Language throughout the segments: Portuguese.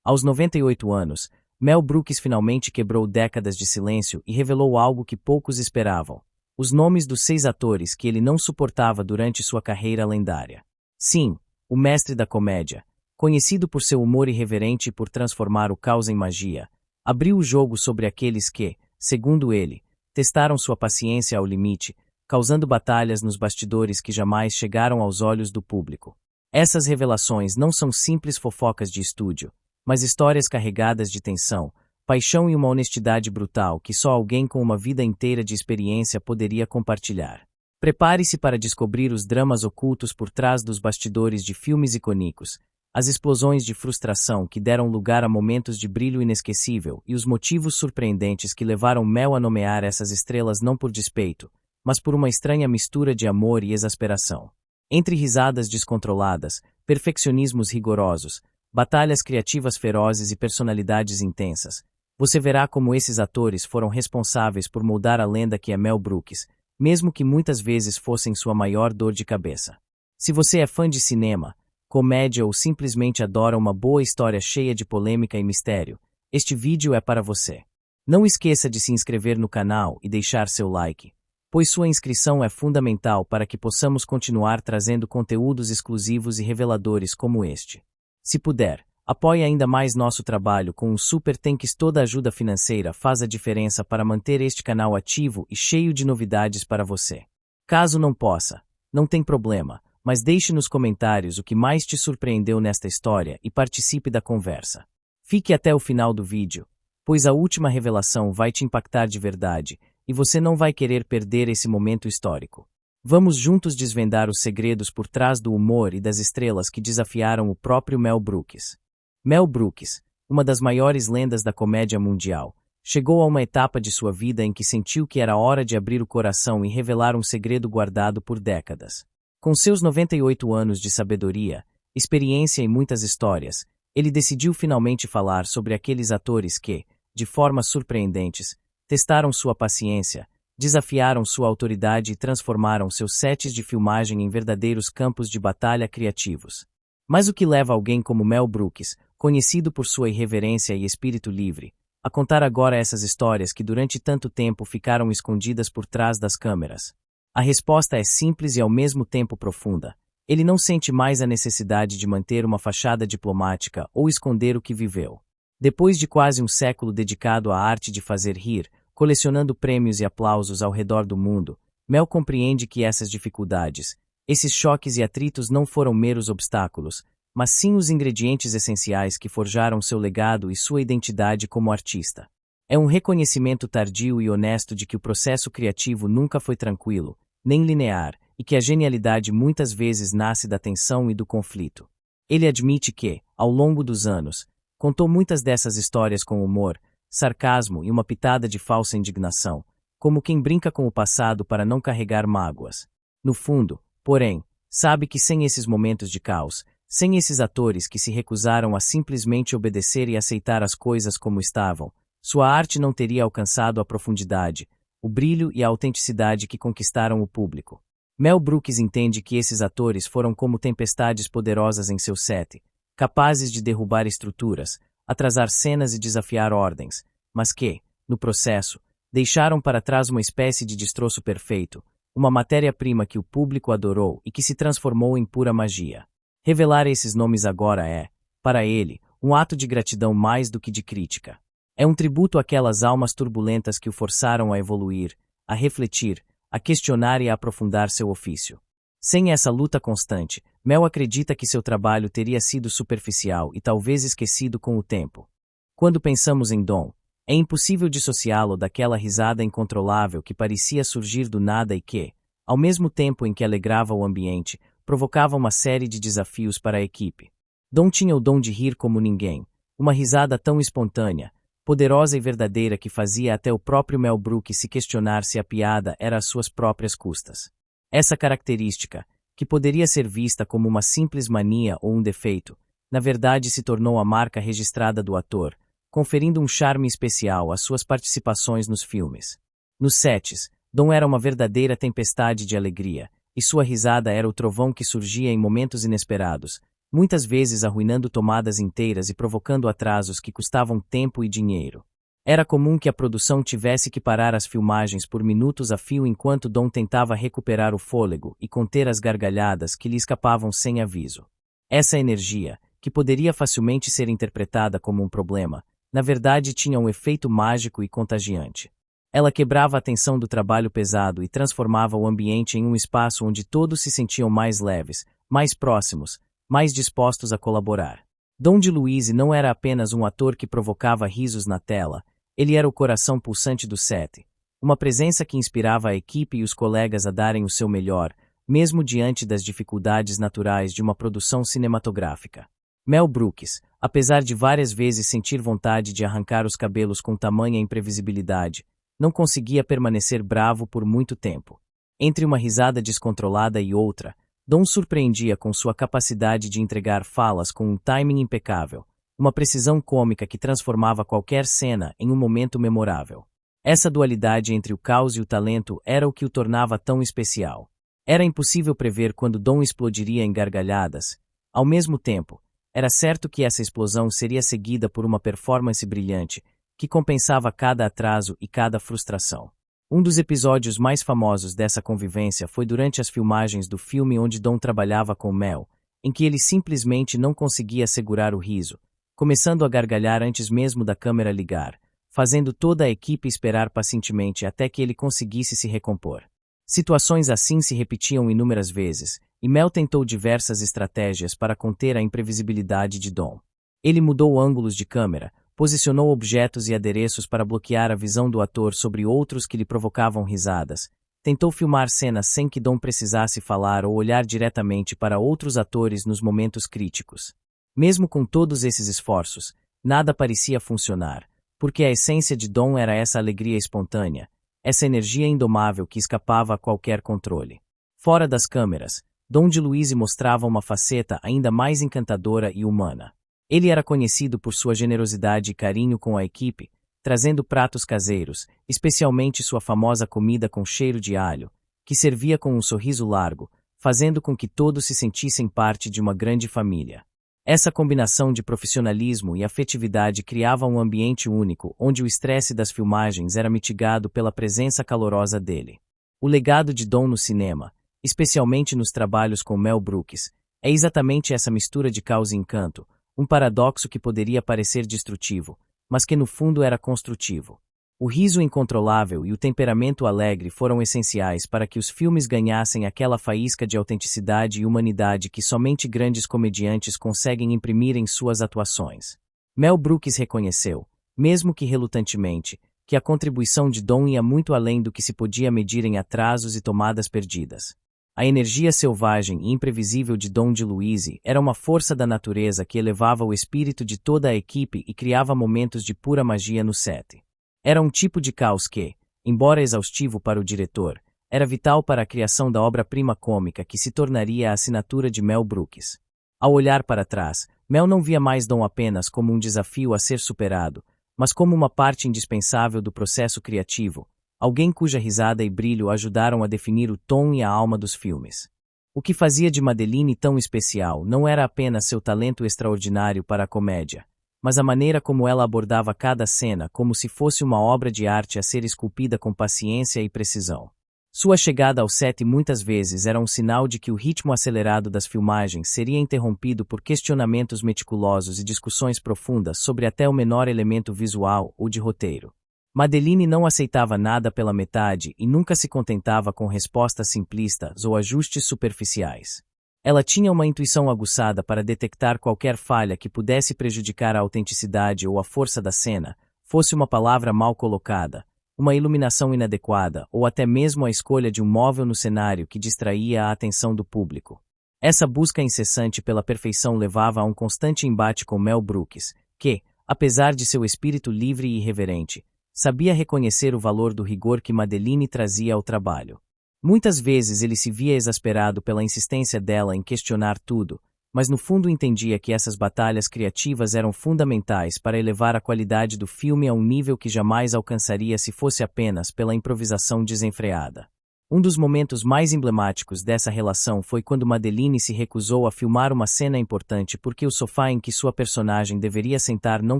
Aos 98 anos, Mel Brooks finalmente quebrou décadas de silêncio e revelou algo que poucos esperavam: os nomes dos 6 atores que ele não suportava durante sua carreira lendária. Sim, o mestre da comédia, conhecido por seu humor irreverente e por transformar o caos em magia, abriu o jogo sobre aqueles que, segundo ele, testaram sua paciência ao limite, causando batalhas nos bastidores que jamais chegaram aos olhos do público. Essas revelações não são simples fofocas de estúdio, mas histórias carregadas de tensão, paixão e uma honestidade brutal que só alguém com uma vida inteira de experiência poderia compartilhar. Prepare-se para descobrir os dramas ocultos por trás dos bastidores de filmes icônicos, as explosões de frustração que deram lugar a momentos de brilho inesquecível e os motivos surpreendentes que levaram Mel a nomear essas estrelas não por despeito, mas por uma estranha mistura de amor e exasperação. Entre risadas descontroladas, perfeccionismos rigorosos, batalhas criativas ferozes e personalidades intensas, você verá como esses atores foram responsáveis por moldar a lenda que é Mel Brooks, mesmo que muitas vezes fossem sua maior dor de cabeça. Se você é fã de cinema, comédia ou simplesmente adora uma boa história cheia de polêmica e mistério, este vídeo é para você. Não esqueça de se inscrever no canal e deixar seu like, pois sua inscrição é fundamental para que possamos continuar trazendo conteúdos exclusivos e reveladores como este. Se puder, apoie ainda mais nosso trabalho com um Super Thanks. Toda ajuda financeira faz a diferença para manter este canal ativo e cheio de novidades para você. Caso não possa, não tem problema, mas deixe nos comentários o que mais te surpreendeu nesta história e participe da conversa. Fique até o final do vídeo, pois a última revelação vai te impactar de verdade e você não vai querer perder esse momento histórico. Vamos juntos desvendar os segredos por trás do humor e das estrelas que desafiaram o próprio Mel Brooks. Mel Brooks, uma das maiores lendas da comédia mundial, chegou a uma etapa de sua vida em que sentiu que era hora de abrir o coração e revelar um segredo guardado por décadas. Com seus 98 anos de sabedoria, experiência e muitas histórias, ele decidiu finalmente falar sobre aqueles atores que, de formas surpreendentes, testaram sua paciência, desafiaram sua autoridade e transformaram seus sets de filmagem em verdadeiros campos de batalha criativos. Mas o que leva alguém como Mel Brooks, conhecido por sua irreverência e espírito livre, a contar agora essas histórias que durante tanto tempo ficaram escondidas por trás das câmeras? A resposta é simples e ao mesmo tempo profunda. Ele não sente mais a necessidade de manter uma fachada diplomática ou esconder o que viveu. Depois de quase um século dedicado à arte de fazer rir, colecionando prêmios e aplausos ao redor do mundo, Mel compreende que essas dificuldades, esses choques e atritos não foram meros obstáculos, mas sim os ingredientes essenciais que forjaram seu legado e sua identidade como artista. É um reconhecimento tardio e honesto de que o processo criativo nunca foi tranquilo, nem linear, e que a genialidade muitas vezes nasce da tensão e do conflito. Ele admite que, ao longo dos anos, contou muitas dessas histórias com humor, sarcasmo e uma pitada de falsa indignação, como quem brinca com o passado para não carregar mágoas. No fundo, porém, sabe que sem esses momentos de caos, sem esses atores que se recusaram a simplesmente obedecer e aceitar as coisas como estavam, sua arte não teria alcançado a profundidade, o brilho e a autenticidade que conquistaram o público. Mel Brooks entende que esses atores foram como tempestades poderosas em seu set, capazes de derrubar estruturas, atrasar cenas e desafiar ordens, mas que, no processo, deixaram para trás uma espécie de destroço perfeito, uma matéria-prima que o público adorou e que se transformou em pura magia. Revelar esses nomes agora é, para ele, um ato de gratidão mais do que de crítica. É um tributo àquelas almas turbulentas que o forçaram a evoluir, a refletir, a questionar e a aprofundar seu ofício. Sem essa luta constante, Mel acredita que seu trabalho teria sido superficial e talvez esquecido com o tempo. Quando pensamos em Dom, é impossível dissociá-lo daquela risada incontrolável que parecia surgir do nada e que, ao mesmo tempo em que alegrava o ambiente, provocava uma série de desafios para a equipe. Dom tinha o dom de rir como ninguém, uma risada tão espontânea, poderosa e verdadeira que fazia até o próprio Mel Brooks se questionar se a piada era às suas próprias custas. Essa característica, que poderia ser vista como uma simples mania ou um defeito, na verdade se tornou a marca registrada do ator, conferindo um charme especial às suas participações nos filmes. Nos sets, Dom era uma verdadeira tempestade de alegria, e sua risada era o trovão que surgia em momentos inesperados, muitas vezes arruinando tomadas inteiras e provocando atrasos que custavam tempo e dinheiro. Era comum que a produção tivesse que parar as filmagens por minutos a fio enquanto Don tentava recuperar o fôlego e conter as gargalhadas que lhe escapavam sem aviso. Essa energia, que poderia facilmente ser interpretada como um problema, na verdade tinha um efeito mágico e contagiante. Ela quebrava a tensão do trabalho pesado e transformava o ambiente em um espaço onde todos se sentiam mais leves, mais próximos, mais dispostos a colaborar. Don DeLuise não era apenas um ator que provocava risos na tela, ele era o coração pulsante do set, uma presença que inspirava a equipe e os colegas a darem o seu melhor, mesmo diante das dificuldades naturais de uma produção cinematográfica. Mel Brooks, apesar de várias vezes sentir vontade de arrancar os cabelos com tamanha imprevisibilidade, não conseguia permanecer bravo por muito tempo. Entre uma risada descontrolada e outra, Don surpreendia com sua capacidade de entregar falas com um timing impecável, uma precisão cômica que transformava qualquer cena em um momento memorável. Essa dualidade entre o caos e o talento era o que o tornava tão especial. Era impossível prever quando Don explodiria em gargalhadas. Ao mesmo tempo, era certo que essa explosão seria seguida por uma performance brilhante, que compensava cada atraso e cada frustração. Um dos episódios mais famosos dessa convivência foi durante as filmagens do filme onde Don trabalhava com Mel, em que ele simplesmente não conseguia segurar o riso, começando a gargalhar antes mesmo da câmera ligar, fazendo toda a equipe esperar pacientemente até que ele conseguisse se recompor. Situações assim se repetiam inúmeras vezes, e Mel tentou diversas estratégias para conter a imprevisibilidade de Don. Ele mudou ângulos de câmera, posicionou objetos e adereços para bloquear a visão do ator sobre outros que lhe provocavam risadas, tentou filmar cenas sem que Don precisasse falar ou olhar diretamente para outros atores nos momentos críticos. Mesmo com todos esses esforços, nada parecia funcionar, porque a essência de Don era essa alegria espontânea, essa energia indomável que escapava a qualquer controle. Fora das câmeras, Don DeLuise mostrava uma faceta ainda mais encantadora e humana. Ele era conhecido por sua generosidade e carinho com a equipe, trazendo pratos caseiros, especialmente sua famosa comida com cheiro de alho, que servia com um sorriso largo, fazendo com que todos se sentissem parte de uma grande família. Essa combinação de profissionalismo e afetividade criava um ambiente único, onde o estresse das filmagens era mitigado pela presença calorosa dele. O legado de Don no cinema, especialmente nos trabalhos com Mel Brooks, é exatamente essa mistura de caos e encanto, um paradoxo que poderia parecer destrutivo, mas que no fundo era construtivo. O riso incontrolável e o temperamento alegre foram essenciais para que os filmes ganhassem aquela faísca de autenticidade e humanidade que somente grandes comediantes conseguem imprimir em suas atuações. Mel Brooks reconheceu, mesmo que relutantemente, que a contribuição de Don ia muito além do que se podia medir em atrasos e tomadas perdidas. A energia selvagem e imprevisível de Don DeLuise era uma força da natureza que elevava o espírito de toda a equipe e criava momentos de pura magia no set. Era um tipo de caos que, embora exaustivo para o diretor, era vital para a criação da obra-prima cômica que se tornaria a assinatura de Mel Brooks. Ao olhar para trás, Mel não via mais Don apenas como um desafio a ser superado, mas como uma parte indispensável do processo criativo, alguém cuja risada e brilho ajudaram a definir o tom e a alma dos filmes. O que fazia de Madeline tão especial não era apenas seu talento extraordinário para a comédia, mas a maneira como ela abordava cada cena como se fosse uma obra de arte a ser esculpida com paciência e precisão. Sua chegada ao set muitas vezes era um sinal de que o ritmo acelerado das filmagens seria interrompido por questionamentos meticulosos e discussões profundas sobre até o menor elemento visual ou de roteiro. Madeline não aceitava nada pela metade e nunca se contentava com respostas simplistas ou ajustes superficiais. Ela tinha uma intuição aguçada para detectar qualquer falha que pudesse prejudicar a autenticidade ou a força da cena, fosse uma palavra mal colocada, uma iluminação inadequada ou até mesmo a escolha de um móvel no cenário que distraía a atenção do público. Essa busca incessante pela perfeição levava a um constante embate com Mel Brooks, que, apesar de seu espírito livre e irreverente, sabia reconhecer o valor do rigor que Madeline trazia ao trabalho. Muitas vezes ele se via exasperado pela insistência dela em questionar tudo, mas no fundo entendia que essas batalhas criativas eram fundamentais para elevar a qualidade do filme a um nível que jamais alcançaria se fosse apenas pela improvisação desenfreada. Um dos momentos mais emblemáticos dessa relação foi quando Madeline se recusou a filmar uma cena importante porque o sofá em que sua personagem deveria sentar não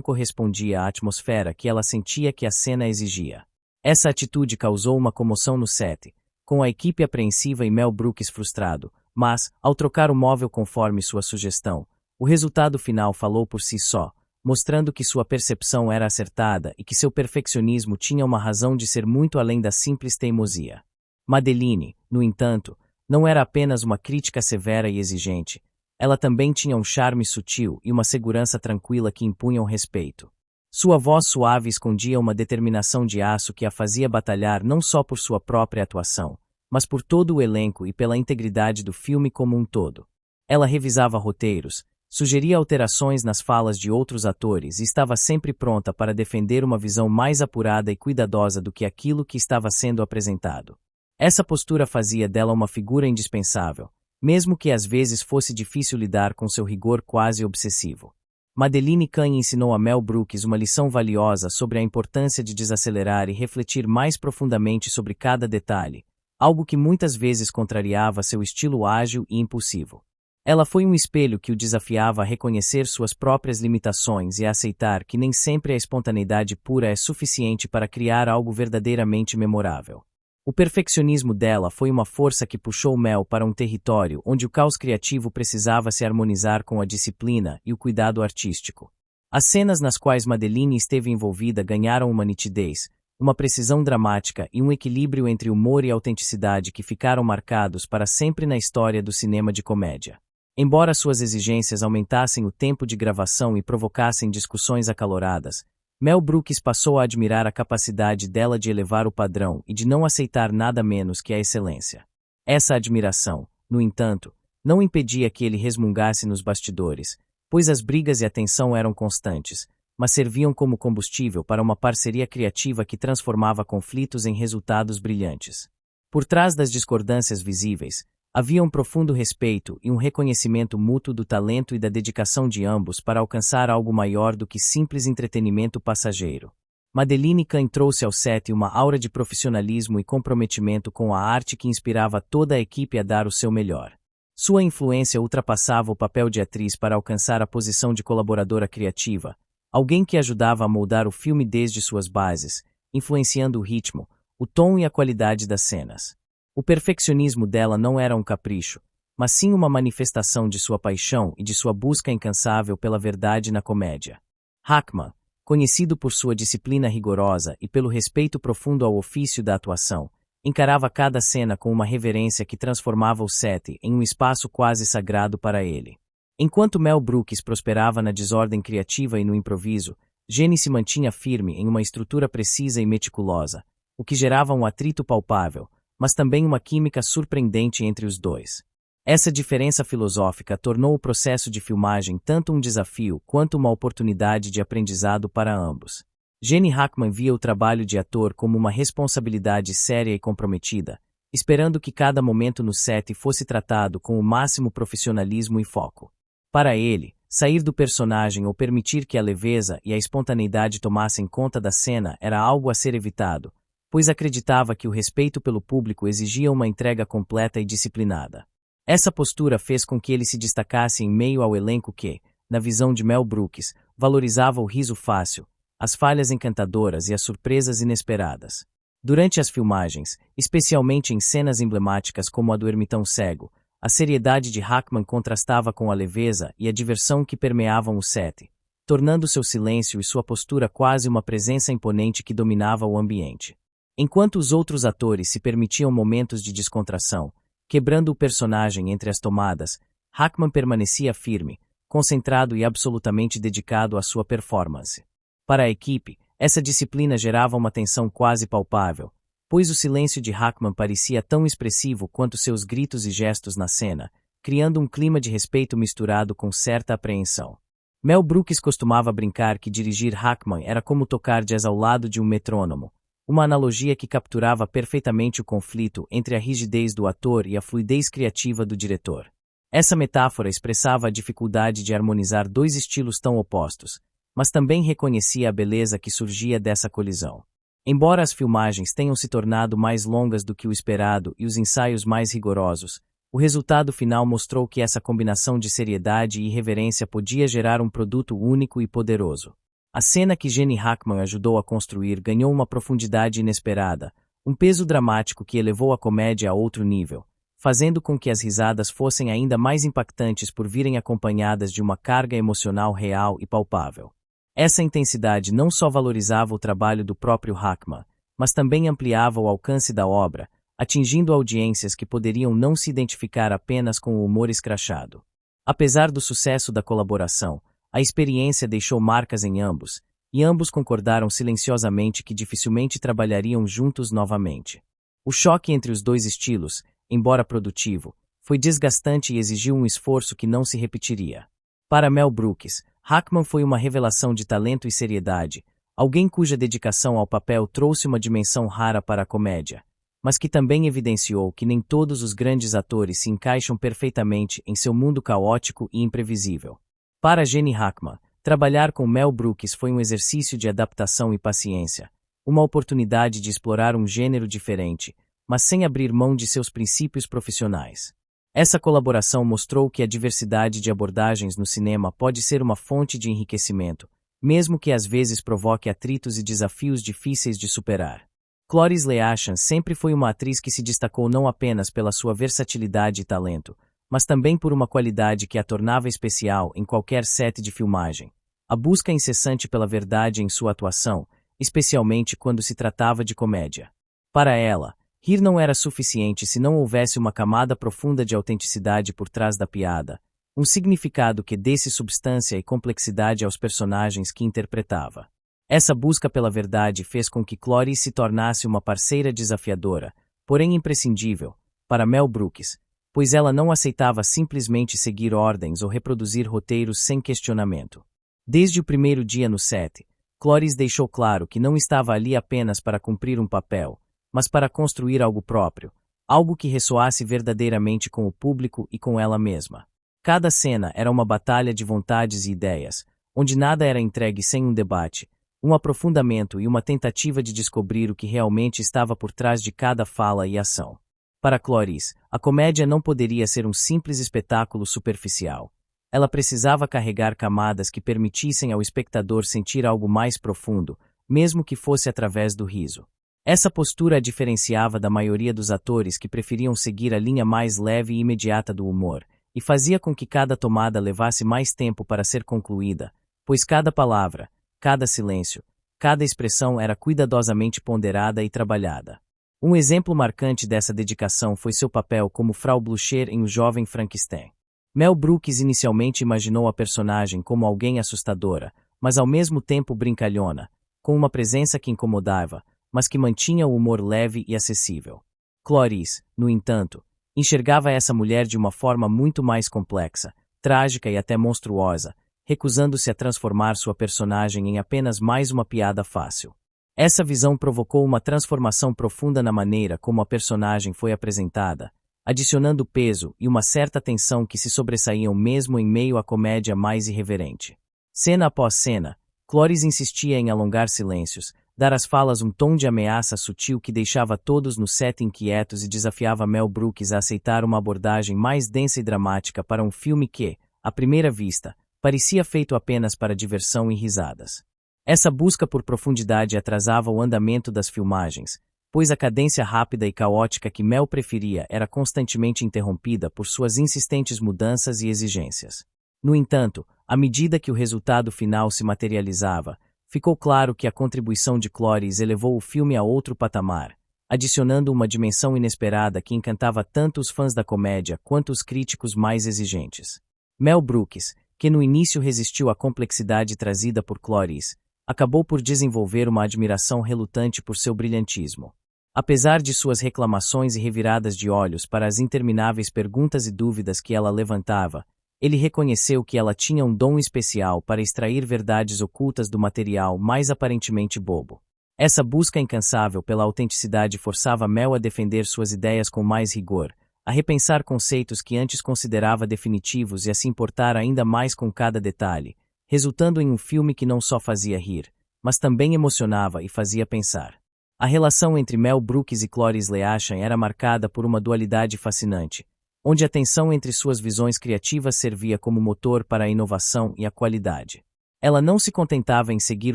correspondia à atmosfera que ela sentia que a cena exigia. Essa atitude causou uma comoção no set, com a equipe apreensiva e Mel Brooks frustrado, mas, ao trocar o móvel conforme sua sugestão, o resultado final falou por si só, mostrando que sua percepção era acertada e que seu perfeccionismo tinha uma razão de ser muito além da simples teimosia. Madeline, no entanto, não era apenas uma crítica severa e exigente, ela também tinha um charme sutil e uma segurança tranquila que impunham respeito. Sua voz suave escondia uma determinação de aço que a fazia batalhar não só por sua própria atuação, mas por todo o elenco e pela integridade do filme como um todo. Ela revisava roteiros, sugeria alterações nas falas de outros atores e estava sempre pronta para defender uma visão mais apurada e cuidadosa do que aquilo que estava sendo apresentado. Essa postura fazia dela uma figura indispensável, mesmo que às vezes fosse difícil lidar com seu rigor quase obsessivo. Madeline Kahn ensinou a Mel Brooks uma lição valiosa sobre a importância de desacelerar e refletir mais profundamente sobre cada detalhe, algo que muitas vezes contrariava seu estilo ágil e impulsivo. Ela foi um espelho que o desafiava a reconhecer suas próprias limitações e a aceitar que nem sempre a espontaneidade pura é suficiente para criar algo verdadeiramente memorável. O perfeccionismo dela foi uma força que puxou Mel para um território onde o caos criativo precisava se harmonizar com a disciplina e o cuidado artístico. As cenas nas quais Madeline esteve envolvida ganharam uma nitidez, uma precisão dramática e um equilíbrio entre humor e autenticidade que ficaram marcados para sempre na história do cinema de comédia. Embora suas exigências aumentassem o tempo de gravação e provocassem discussões acaloradas, Mel Brooks passou a admirar a capacidade dela de elevar o padrão e de não aceitar nada menos que a excelência. Essa admiração, no entanto, não impedia que ele resmungasse nos bastidores, pois as brigas e a tensão eram constantes, mas serviam como combustível para uma parceria criativa que transformava conflitos em resultados brilhantes. Por trás das discordâncias visíveis, havia um profundo respeito e um reconhecimento mútuo do talento e da dedicação de ambos para alcançar algo maior do que simples entretenimento passageiro. Madeline Kahn trouxe ao set uma aura de profissionalismo e comprometimento com a arte que inspirava toda a equipe a dar o seu melhor. Sua influência ultrapassava o papel de atriz para alcançar a posição de colaboradora criativa, alguém que ajudava a moldar o filme desde suas bases, influenciando o ritmo, o tom e a qualidade das cenas. O perfeccionismo dela não era um capricho, mas sim uma manifestação de sua paixão e de sua busca incansável pela verdade na comédia. Hackman, conhecido por sua disciplina rigorosa e pelo respeito profundo ao ofício da atuação, encarava cada cena com uma reverência que transformava o set em um espaço quase sagrado para ele. Enquanto Mel Brooks prosperava na desordem criativa e no improviso, Jenny se mantinha firme em uma estrutura precisa e meticulosa, o que gerava um atrito palpável, mas também uma química surpreendente entre os dois. Essa diferença filosófica tornou o processo de filmagem tanto um desafio quanto uma oportunidade de aprendizado para ambos. Jenny Hackman via o trabalho de ator como uma responsabilidade séria e comprometida, esperando que cada momento no set fosse tratado com o máximo profissionalismo e foco. Para ele, sair do personagem ou permitir que a leveza e a espontaneidade tomassem conta da cena era algo a ser evitado, pois acreditava que o respeito pelo público exigia uma entrega completa e disciplinada. Essa postura fez com que ele se destacasse em meio ao elenco que, na visão de Mel Brooks, valorizava o riso fácil, as falhas encantadoras e as surpresas inesperadas. Durante as filmagens, especialmente em cenas emblemáticas como a do Ermitão Cego, a seriedade de Hackman contrastava com a leveza e a diversão que permeavam o set, tornando seu silêncio e sua postura quase uma presença imponente que dominava o ambiente. Enquanto os outros atores se permitiam momentos de descontração, quebrando o personagem entre as tomadas, Hackman permanecia firme, concentrado e absolutamente dedicado à sua performance. Para a equipe, essa disciplina gerava uma tensão quase palpável, pois o silêncio de Hackman parecia tão expressivo quanto seus gritos e gestos na cena, criando um clima de respeito misturado com certa apreensão. Mel Brooks costumava brincar que dirigir Hackman era como tocar jazz ao lado de um metrônomo, uma analogia que capturava perfeitamente o conflito entre a rigidez do ator e a fluidez criativa do diretor. Essa metáfora expressava a dificuldade de harmonizar dois estilos tão opostos, mas também reconhecia a beleza que surgia dessa colisão. Embora as filmagens tenham se tornado mais longas do que o esperado e os ensaios mais rigorosos, o resultado final mostrou que essa combinação de seriedade e irreverência podia gerar um produto único e poderoso. A cena que Gene Hackman ajudou a construir ganhou uma profundidade inesperada, um peso dramático que elevou a comédia a outro nível, fazendo com que as risadas fossem ainda mais impactantes por virem acompanhadas de uma carga emocional real e palpável. Essa intensidade não só valorizava o trabalho do próprio Hackman, mas também ampliava o alcance da obra, atingindo audiências que poderiam não se identificar apenas com o humor escrachado. Apesar do sucesso da colaboração, a experiência deixou marcas em ambos, e ambos concordaram silenciosamente que dificilmente trabalhariam juntos novamente. O choque entre os dois estilos, embora produtivo, foi desgastante e exigiu um esforço que não se repetiria. Para Mel Brooks, Hackman foi uma revelação de talento e seriedade, alguém cuja dedicação ao papel trouxe uma dimensão rara para a comédia, mas que também evidenciou que nem todos os grandes atores se encaixam perfeitamente em seu mundo caótico e imprevisível. Para Gene Hackman, trabalhar com Mel Brooks foi um exercício de adaptação e paciência, uma oportunidade de explorar um gênero diferente, mas sem abrir mão de seus princípios profissionais. Essa colaboração mostrou que a diversidade de abordagens no cinema pode ser uma fonte de enriquecimento, mesmo que às vezes provoque atritos e desafios difíceis de superar. Cloris Leachman sempre foi uma atriz que se destacou não apenas pela sua versatilidade e talento, mas também por uma qualidade que a tornava especial em qualquer set de filmagem. A busca incessante pela verdade em sua atuação, especialmente quando se tratava de comédia. Para ela, rir não era suficiente se não houvesse uma camada profunda de autenticidade por trás da piada, um significado que desse substância e complexidade aos personagens que interpretava. Essa busca pela verdade fez com que Cloris se tornasse uma parceira desafiadora, porém imprescindível, para Mel Brooks, pois ela não aceitava simplesmente seguir ordens ou reproduzir roteiros sem questionamento. Desde o primeiro dia no set, Cloris deixou claro que não estava ali apenas para cumprir um papel, mas para construir algo próprio, algo que ressoasse verdadeiramente com o público e com ela mesma. Cada cena era uma batalha de vontades e ideias, onde nada era entregue sem um debate, um aprofundamento e uma tentativa de descobrir o que realmente estava por trás de cada fala e ação. Para Cloris, a comédia não poderia ser um simples espetáculo superficial. Ela precisava carregar camadas que permitissem ao espectador sentir algo mais profundo, mesmo que fosse através do riso. Essa postura a diferenciava da maioria dos atores que preferiam seguir a linha mais leve e imediata do humor, e fazia com que cada tomada levasse mais tempo para ser concluída, pois cada palavra, cada silêncio, cada expressão era cuidadosamente ponderada e trabalhada. Um exemplo marcante dessa dedicação foi seu papel como Frau Blucher em O Jovem Frankenstein. Mel Brooks inicialmente imaginou a personagem como alguém assustadora, mas ao mesmo tempo brincalhona, com uma presença que incomodava, mas que mantinha o humor leve e acessível. Cloris, no entanto, enxergava essa mulher de uma forma muito mais complexa, trágica e até monstruosa, recusando-se a transformar sua personagem em apenas mais uma piada fácil. Essa visão provocou uma transformação profunda na maneira como a personagem foi apresentada, adicionando peso e uma certa tensão que se sobressaíam mesmo em meio à comédia mais irreverente. Cena após cena, Cloris insistia em alongar silêncios, dar às falas um tom de ameaça sutil que deixava todos no set inquietos e desafiava Mel Brooks a aceitar uma abordagem mais densa e dramática para um filme que, à primeira vista, parecia feito apenas para diversão e risadas. Essa busca por profundidade atrasava o andamento das filmagens, pois a cadência rápida e caótica que Mel preferia era constantemente interrompida por suas insistentes mudanças e exigências. No entanto, à medida que o resultado final se materializava, ficou claro que a contribuição de Cloris elevou o filme a outro patamar, adicionando uma dimensão inesperada que encantava tanto os fãs da comédia quanto os críticos mais exigentes. Mel Brooks, que no início resistiu à complexidade trazida por Cloris, acabou por desenvolver uma admiração relutante por seu brilhantismo. Apesar de suas reclamações e reviradas de olhos para as intermináveis perguntas e dúvidas que ela levantava, ele reconheceu que ela tinha um dom especial para extrair verdades ocultas do material mais aparentemente bobo. Essa busca incansável pela autenticidade forçava Mel a defender suas ideias com mais rigor, a repensar conceitos que antes considerava definitivos e a se importar ainda mais com cada detalhe, resultando em um filme que não só fazia rir, mas também emocionava e fazia pensar. A relação entre Mel Brooks e Cloris Leacham era marcada por uma dualidade fascinante, onde a tensão entre suas visões criativas servia como motor para a inovação e a qualidade. Ela não se contentava em seguir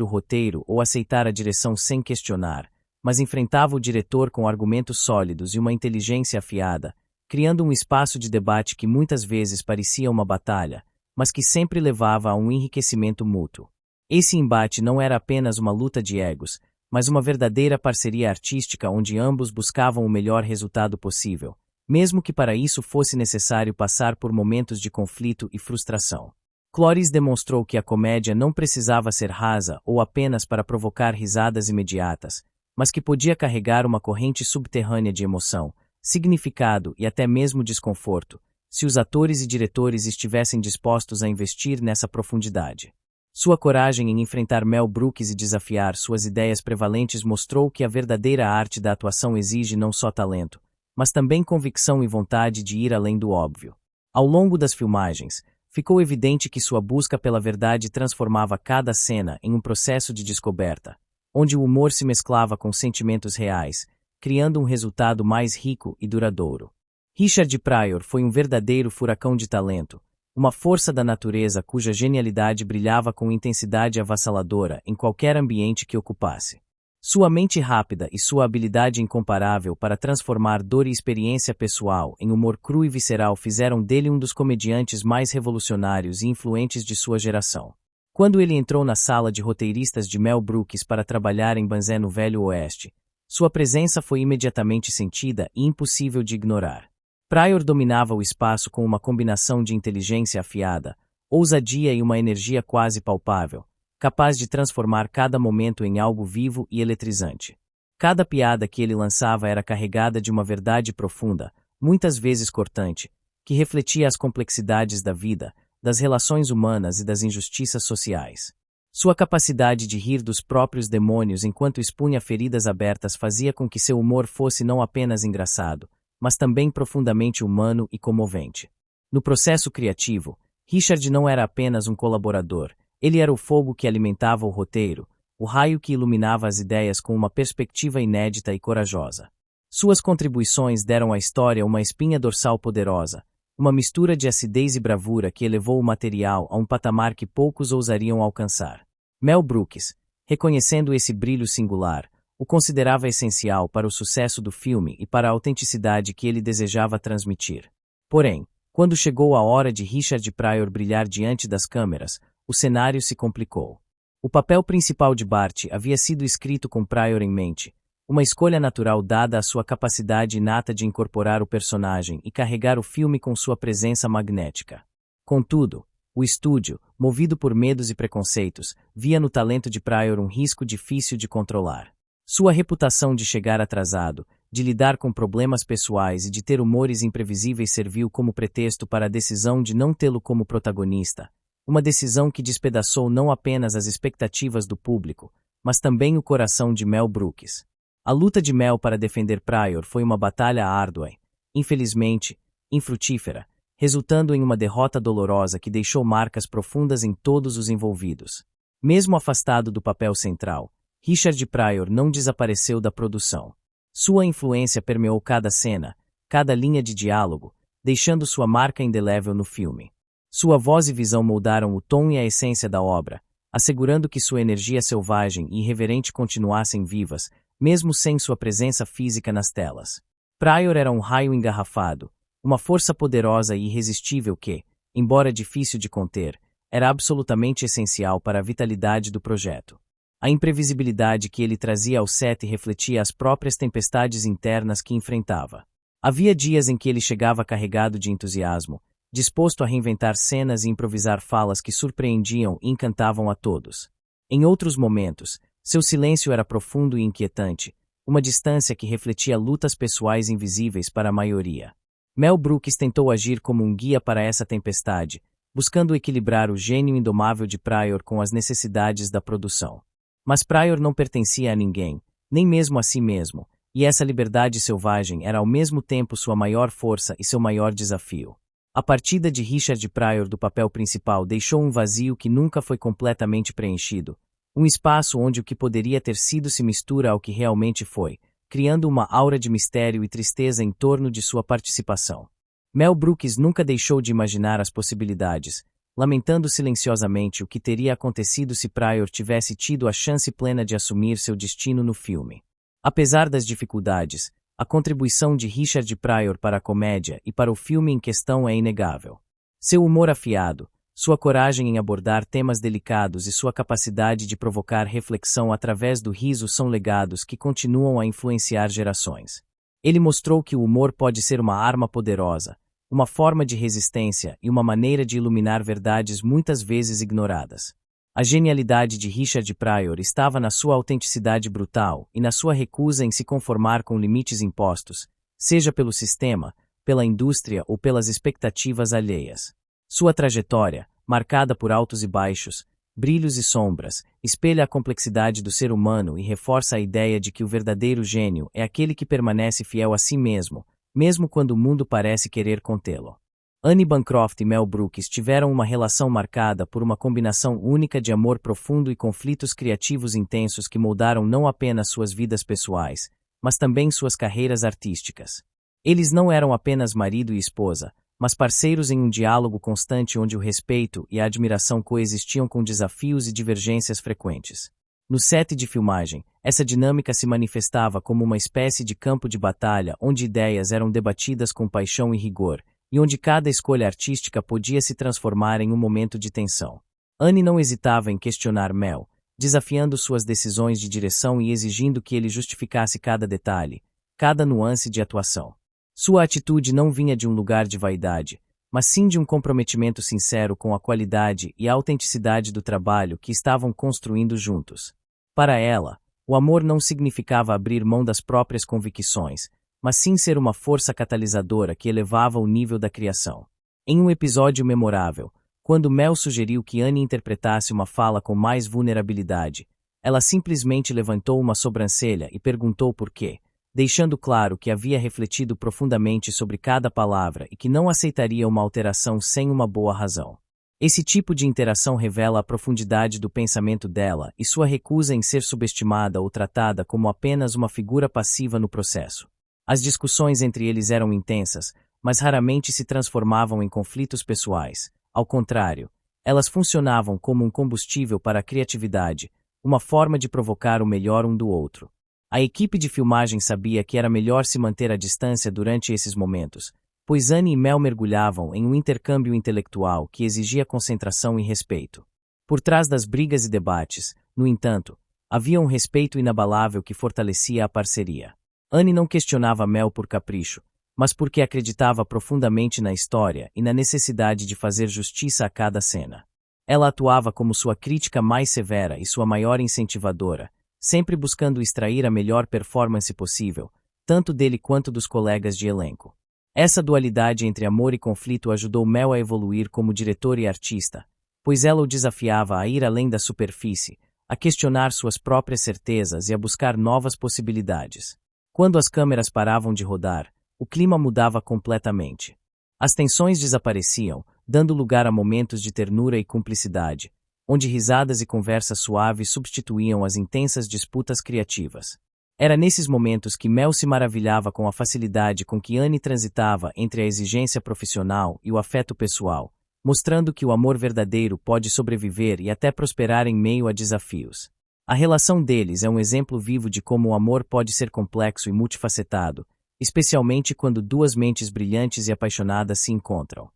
o roteiro ou aceitar a direção sem questionar, mas enfrentava o diretor com argumentos sólidos e uma inteligência afiada, criando um espaço de debate que muitas vezes parecia uma batalha, mas que sempre levava a um enriquecimento mútuo. Esse embate não era apenas uma luta de egos, mas uma verdadeira parceria artística onde ambos buscavam o melhor resultado possível, mesmo que para isso fosse necessário passar por momentos de conflito e frustração. Cloris demonstrou que a comédia não precisava ser rasa ou apenas para provocar risadas imediatas, mas que podia carregar uma corrente subterrânea de emoção, significado e até mesmo desconforto, se os atores e diretores estivessem dispostos a investir nessa profundidade. Sua coragem em enfrentar Mel Brooks e desafiar suas ideias prevalentes mostrou que a verdadeira arte da atuação exige não só talento, mas também convicção e vontade de ir além do óbvio. Ao longo das filmagens, ficou evidente que sua busca pela verdade transformava cada cena em um processo de descoberta, onde o humor se mesclava com sentimentos reais, criando um resultado mais rico e duradouro. Richard Pryor foi um verdadeiro furacão de talento, uma força da natureza cuja genialidade brilhava com intensidade avassaladora em qualquer ambiente que ocupasse. Sua mente rápida e sua habilidade incomparável para transformar dor e experiência pessoal em humor cru e visceral fizeram dele um dos comediantes mais revolucionários e influentes de sua geração. Quando ele entrou na sala de roteiristas de Mel Brooks para trabalhar em Banzé no Velho Oeste, sua presença foi imediatamente sentida e impossível de ignorar. Pryor dominava o espaço com uma combinação de inteligência afiada, ousadia e uma energia quase palpável, capaz de transformar cada momento em algo vivo e eletrizante. Cada piada que ele lançava era carregada de uma verdade profunda, muitas vezes cortante, que refletia as complexidades da vida, das relações humanas e das injustiças sociais. Sua capacidade de rir dos próprios demônios enquanto expunha feridas abertas fazia com que seu humor fosse não apenas engraçado, mas também profundamente humano e comovente. No processo criativo, Richard não era apenas um colaborador, ele era o fogo que alimentava o roteiro, o raio que iluminava as ideias com uma perspectiva inédita e corajosa. Suas contribuições deram à história uma espinha dorsal poderosa, uma mistura de acidez e bravura que elevou o material a um patamar que poucos ousariam alcançar. Mel Brooks, reconhecendo esse brilho singular, o considerava essencial para o sucesso do filme e para a autenticidade que ele desejava transmitir. Porém, quando chegou a hora de Richard Pryor brilhar diante das câmeras, o cenário se complicou. O papel principal de Bart havia sido escrito com Pryor em mente, uma escolha natural dada à sua capacidade inata de incorporar o personagem e carregar o filme com sua presença magnética. Contudo, o estúdio, movido por medos e preconceitos, via no talento de Pryor um risco difícil de controlar. Sua reputação de chegar atrasado, de lidar com problemas pessoais e de ter humores imprevisíveis serviu como pretexto para a decisão de não tê-lo como protagonista, uma decisão que despedaçou não apenas as expectativas do público, mas também o coração de Mel Brooks. A luta de Mel para defender Pryor foi uma batalha árdua, infelizmente, infrutífera, resultando em uma derrota dolorosa que deixou marcas profundas em todos os envolvidos. Mesmo afastado do papel central, Richard Pryor não desapareceu da produção. Sua influência permeou cada cena, cada linha de diálogo, deixando sua marca indelével no filme. Sua voz e visão moldaram o tom e a essência da obra, assegurando que sua energia selvagem e irreverente continuassem vivas, mesmo sem sua presença física nas telas. Pryor era um raio engarrafado, uma força poderosa e irresistível que, embora difícil de conter, era absolutamente essencial para a vitalidade do projeto. A imprevisibilidade que ele trazia ao set refletia as próprias tempestades internas que enfrentava. Havia dias em que ele chegava carregado de entusiasmo, disposto a reinventar cenas e improvisar falas que surpreendiam e encantavam a todos. Em outros momentos, seu silêncio era profundo e inquietante, uma distância que refletia lutas pessoais invisíveis para a maioria. Mel Brooks tentou agir como um guia para essa tempestade, buscando equilibrar o gênio indomável de Pryor com as necessidades da produção. Mas Pryor não pertencia a ninguém, nem mesmo a si mesmo, e essa liberdade selvagem era ao mesmo tempo sua maior força e seu maior desafio. A partida de Richard Pryor do papel principal deixou um vazio que nunca foi completamente preenchido, Um espaço onde o que poderia ter sido se mistura ao que realmente foi, criando uma aura de mistério e tristeza em torno de sua participação. Mel Brooks nunca deixou de imaginar as possibilidades, lamentando silenciosamente o que teria acontecido se Pryor tivesse tido a chance plena de assumir seu destino no filme. Apesar das dificuldades, a contribuição de Richard Pryor para a comédia e para o filme em questão é inegável. Seu humor afiado, sua coragem em abordar temas delicados e sua capacidade de provocar reflexão através do riso são legados que continuam a influenciar gerações. Ele mostrou que o humor pode ser uma arma poderosa, uma forma de resistência e uma maneira de iluminar verdades muitas vezes ignoradas. A genialidade de Richard Pryor estava na sua autenticidade brutal e na sua recusa em se conformar com limites impostos, seja pelo sistema, pela indústria ou pelas expectativas alheias. Sua trajetória, marcada por altos e baixos, brilhos e sombras, espelha a complexidade do ser humano e reforça a ideia de que o verdadeiro gênio é aquele que permanece fiel a si mesmo, mesmo quando o mundo parece querer contê-lo. Anne Bancroft e Mel Brooks tiveram uma relação marcada por uma combinação única de amor profundo e conflitos criativos intensos que moldaram não apenas suas vidas pessoais, mas também suas carreiras artísticas. Eles não eram apenas marido e esposa, mas parceiros em um diálogo constante onde o respeito e a admiração coexistiam com desafios e divergências frequentes. No set de filmagem, essa dinâmica se manifestava como uma espécie de campo de batalha onde ideias eram debatidas com paixão e rigor, e onde cada escolha artística podia se transformar em um momento de tensão. Anne não hesitava em questionar Mel, desafiando suas decisões de direção e exigindo que ele justificasse cada detalhe, cada nuance de atuação. Sua atitude não vinha de um lugar de vaidade, mas sim de um comprometimento sincero com a qualidade e a autenticidade do trabalho que estavam construindo juntos. Para ela, o amor não significava abrir mão das próprias convicções, mas sim ser uma força catalisadora que elevava o nível da criação. Em um episódio memorável, quando Mel sugeriu que Anne interpretasse uma fala com mais vulnerabilidade, ela simplesmente levantou uma sobrancelha e perguntou por quê, deixando claro que havia refletido profundamente sobre cada palavra e que não aceitaria uma alteração sem uma boa razão. Esse tipo de interação revela a profundidade do pensamento dela e sua recusa em ser subestimada ou tratada como apenas uma figura passiva no processo. As discussões entre eles eram intensas, mas raramente se transformavam em conflitos pessoais. Ao contrário, elas funcionavam como um combustível para a criatividade, uma forma de provocar o melhor um do outro. A equipe de filmagem sabia que era melhor se manter à distância durante esses momentos, pois Anne e Mel mergulhavam em um intercâmbio intelectual que exigia concentração e respeito. Por trás das brigas e debates, no entanto, havia um respeito inabalável que fortalecia a parceria. Anne não questionava Mel por capricho, mas porque acreditava profundamente na história e na necessidade de fazer justiça a cada cena. Ela atuava como sua crítica mais severa e sua maior incentivadora, sempre buscando extrair a melhor performance possível, tanto dele quanto dos colegas de elenco. Essa dualidade entre amor e conflito ajudou Mel a evoluir como diretor e artista, pois ela o desafiava a ir além da superfície, a questionar suas próprias certezas e a buscar novas possibilidades. Quando as câmeras paravam de rodar, o clima mudava completamente. As tensões desapareciam, dando lugar a momentos de ternura e cumplicidade, onde risadas e conversas suaves substituíam as intensas disputas criativas. Era nesses momentos que Mel se maravilhava com a facilidade com que Anne transitava entre a exigência profissional e o afeto pessoal, mostrando que o amor verdadeiro pode sobreviver e até prosperar em meio a desafios. A relação deles é um exemplo vivo de como o amor pode ser complexo e multifacetado, especialmente quando duas mentes brilhantes e apaixonadas se encontram.